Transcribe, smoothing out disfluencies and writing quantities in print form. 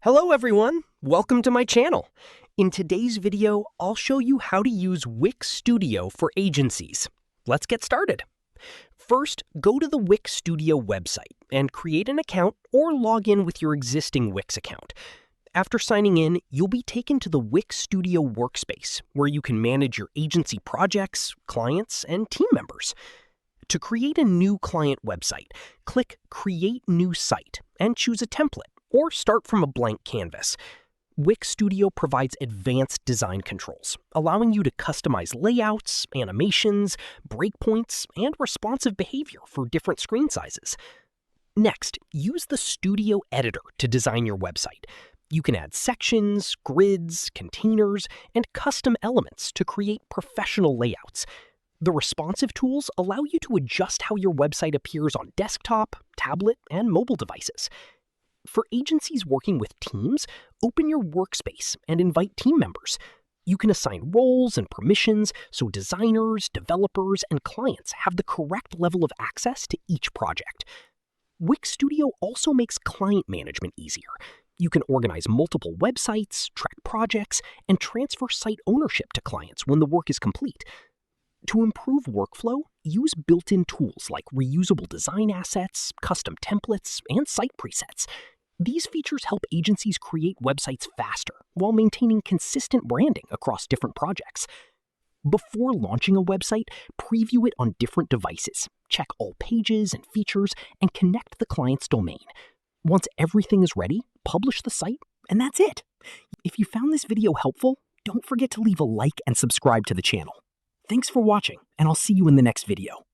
Hello everyone, welcome to my channel. In today's video, I'll show you how to use Wix Studio for agencies. Let's get started. First, go to the Wix Studio website and create an account or log in with your existing Wix account. After signing in, you'll be taken to the Wix Studio workspace, where you can manage your agency projects, clients, and team members. To create a new client website, click Create New Site and choose a template, or start from a blank canvas. Wix Studio provides advanced design controls, allowing you to customize layouts, animations, breakpoints, and responsive behavior for different screen sizes. Next, use the Studio Editor to design your website. You can add sections, grids, containers, and custom elements to create professional layouts. The responsive tools allow you to adjust how your website appears on desktop, tablet, and mobile devices. For agencies working with teams, open your workspace and invite team members. You can assign roles and permissions so designers, developers, and clients have the correct level of access to each project. Wix Studio also makes client management easier. You can organize multiple websites, track projects, and transfer site ownership to clients when the work is complete. To improve workflow, use built-in tools like reusable design assets, custom templates, and site presets. These features help agencies create websites faster while maintaining consistent branding across different projects. Before launching a website, preview it on different devices, check all pages and features, and connect the client's domain. Once everything is ready, publish the site, and that's it. If you found this video helpful, don't forget to leave a like and subscribe to the channel. Thanks for watching, and I'll see you in the next video.